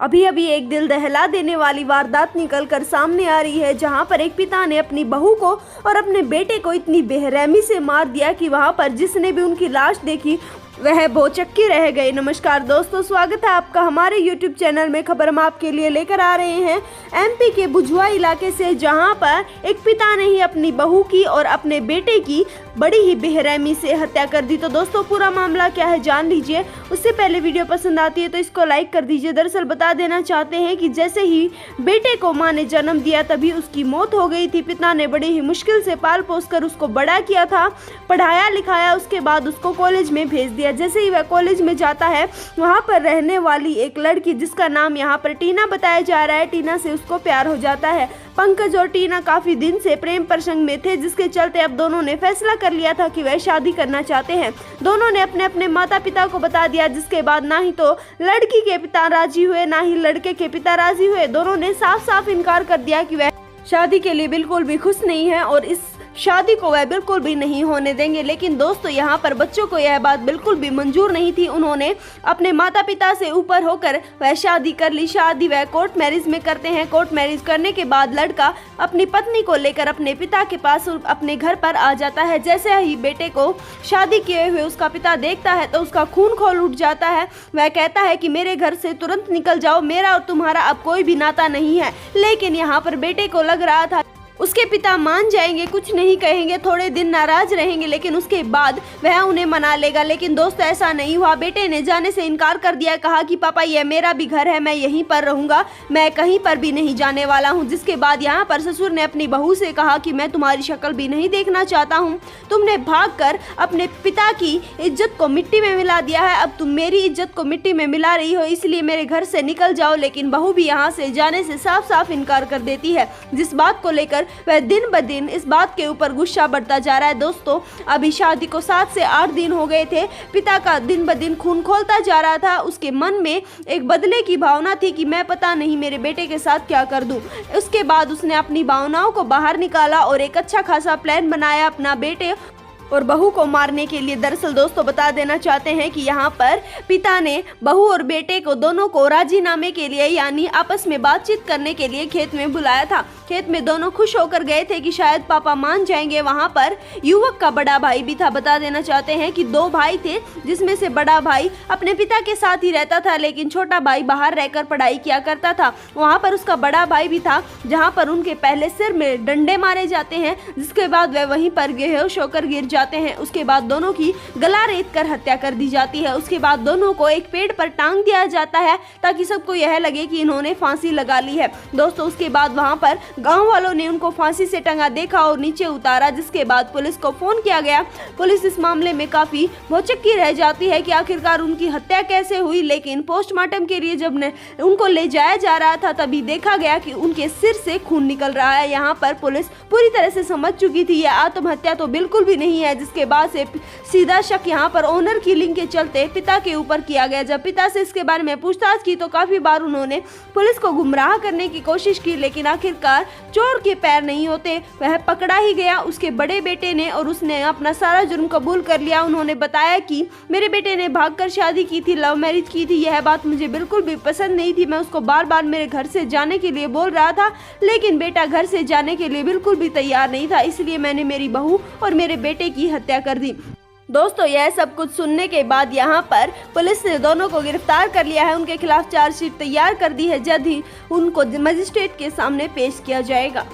अभी अभी एक दिल दहला देने वाली वारदात निकल कर सामने आ रही है, जहां पर एक पिता ने अपनी बहू को और अपने बेटे को इतनी बेरहमी से मार दिया कि वहां पर जिसने भी उनकी लाश देखी वह भौचक्के रह गए। नमस्कार दोस्तों, स्वागत है आपका हमारे YouTube चैनल में। खबर हम आपके लिए लेकर आ रहे हैं MP के बुझवा इलाके से, जहां पर एक पिता ने ही अपनी बहू की और अपने बेटे की बड़ी ही बेरहमी से हत्या कर दी। तो दोस्तों, पूरा मामला क्या है जान लीजिए। उससे पहले वीडियो पसंद आती है तो इसको लाइक कर दीजिए। दरअसल बता देना चाहते हैं कि जैसे ही बेटे को माँ ने जन्म दिया तभी उसकी मौत हो गई थी। पिता ने बड़ी ही मुश्किल से पाल पोस कर उसको बड़ा किया था, पढ़ाया लिखाया, उसके बाद उसको कॉलेज में भेज दिया। जैसे ही वह कॉलेज में जाता है, वहां पर रहने वाली एक लड़की जिसका नाम यहाँ पर टीना बताया जा रहा है, टीना से उसको प्यार हो जाता है। पंकज और टीना काफी दिन से प्रेम प्रसंग में थे, जिसके चलते अब दोनों ने फैसला कर लिया था कि वह शादी करना चाहते हैं। दोनों ने अपने अपने माता पिता को बता दिया, जिसके बाद ना ही तो लड़की के पिता राजी हुए ना ही लड़के के पिता राजी हुए। दोनों ने साफ साफ इनकार कर दिया कि वह शादी के लिए बिल्कुल भी खुश नहीं है और इस शादी को वह बिल्कुल भी नहीं होने देंगे। लेकिन दोस्तों, यहाँ पर बच्चों को यह बात बिल्कुल भी मंजूर नहीं थी। उन्होंने अपने माता पिता से ऊपर होकर वह शादी कर ली। शादी वह कोर्ट मैरिज में करते हैं। कोर्ट मैरिज करने के बाद लड़का अपनी पत्नी को लेकर अपने पिता के पास अपने घर पर आ जाता है। जैसे ही बेटे को शादी किए हुए उसका पिता देखता है तो उसका खून खौल उठ जाता है। वह कहता है कि मेरे घर से तुरंत निकल जाओ, मेरा और तुम्हारा अब कोई भी नाता नहीं है। लेकिन यहाँ पर बेटे को लग रहा था उसके पिता मान जाएंगे, कुछ नहीं कहेंगे, थोड़े दिन नाराज रहेंगे, लेकिन उसके बाद वह उन्हें मना लेगा। लेकिन दोस्तों, ऐसा नहीं हुआ। बेटे ने जाने से इनकार कर दिया, कहा कि पापा यह मेरा भी घर है, मैं यहीं पर रहूंगा, मैं कहीं पर भी नहीं जाने वाला हूं। जिसके बाद यहाँ पर ससुर ने अपनी बहू से कहा कि मैं तुम्हारी शक्ल भी नहीं देखना चाहता हूँ। तुमने भागकर अपने पिता की इज्जत को मिट्टी में मिला दिया है, अब तुम मेरी इज्जत को मिट्टी में मिला रही हो, इसलिए मेरे घर से निकल जाओ। लेकिन बहू भी यहाँ से जाने से साफ साफ इनकार कर देती है, जिस बात को लेकर वह दिन ब दिन इस बात के ऊपर गुस्सा बढ़ता जा रहा है। दोस्तों, अभी शादी को 7 से 8 दिन हो गए थे। पिता का दिन ब दिन खून खोलता जा रहा था। उसके मन में एक बदले की भावना थी कि मैं पता नहीं मेरे बेटे के साथ क्या कर दूं। उसके बाद उसने अपनी भावनाओं को बाहर निकाला और एक अच्छा खासा प्लान बनाया अपना बेटे और बहू को मारने के लिए। दरअसल दोस्तों, बता देना चाहते हैं कि यहाँ पर पिता ने बहू और बेटे को दोनों को राजीनामे के लिए यानी आपस में बातचीत करने के लिए खेत में बुलाया था। खेत में दोनों खुश होकर गए थे कि शायद पापा मान जाएंगे। वहाँ पर युवक का बड़ा भाई भी था। बता देना चाहते हैं कि 2 भाई थे, जिसमें से बड़ा भाई अपने पिता के साथ ही रहता था, लेकिन छोटा भाई बाहर रहकर पढ़ाई किया करता था। वहाँ पर उसका बड़ा भाई भी था, जहाँ पर उनके पहले सिर में डंडे मारे जाते हैं, जिसके बाद वह वहीं पर बेहोश होकर गिर जाते हैं। उसके बाद दोनों की गला रेत कर हत्या कर दी जाती है। उसके बाद दोनों को एक पेड़ पर टांग दिया जाता है ताकि सबको यह लगे कि इन्होंने फांसी लगा ली है। दोस्तों, उसके बाद वहां पर गांव वालों ने उनको फांसी से टंगा देखा और नीचे उतारा, जिसके बाद पुलिस को फोन किया गया। पुलिस इस मामले में काफी भौचक्की रह जाती है कि आखिरकार उनकी हत्या कैसे हुई। लेकिन पोस्टमार्टम के लिए जब उनको ले जाया जा रहा था तभी देखा गया कि उनके सिर से खून निकल रहा है। यहाँ पर पुलिस पूरी तरह से समझ चुकी थी यह आत्महत्या तो बिल्कुल भी नहीं है, जिसके बाद से सीधा शक यहाँ पर ओनर किलिंग के चलते पिता के ऊपर किया गया। जब पिता से इसके बारे में पूछताछ की तो काफी बार उन्होंने पुलिस को गुमराह करने की कोशिश की, लेकिन आखिरकार चोर के पैर नहीं होते, वह पकड़ा ही गया। उसके बड़े बेटे ने और उसने अपना सारा जुर्म कबूल कर लिया। उन्होंने बताया कि मेरे बेटे ने भागकर शादी की थी, लव मैरिज की थी, यह बात मुझे बिल्कुल भी पसंद नहीं थी। मैं उसको बार बार मेरे घर से जाने के लिए बोल रहा था, लेकिन बेटा घर से जाने के लिए बिल्कुल भी तैयार नहीं था, इसलिए मैंने मेरी बहू और मेरे बेटे की हत्या कर दी। दोस्तों, यह सब कुछ सुनने के बाद यहाँ पर पुलिस ने दोनों को गिरफ्तार कर लिया है। उनके खिलाफ चार्जशीट तैयार कर दी है। जल्द ही उनको मजिस्ट्रेट के सामने पेश किया जाएगा।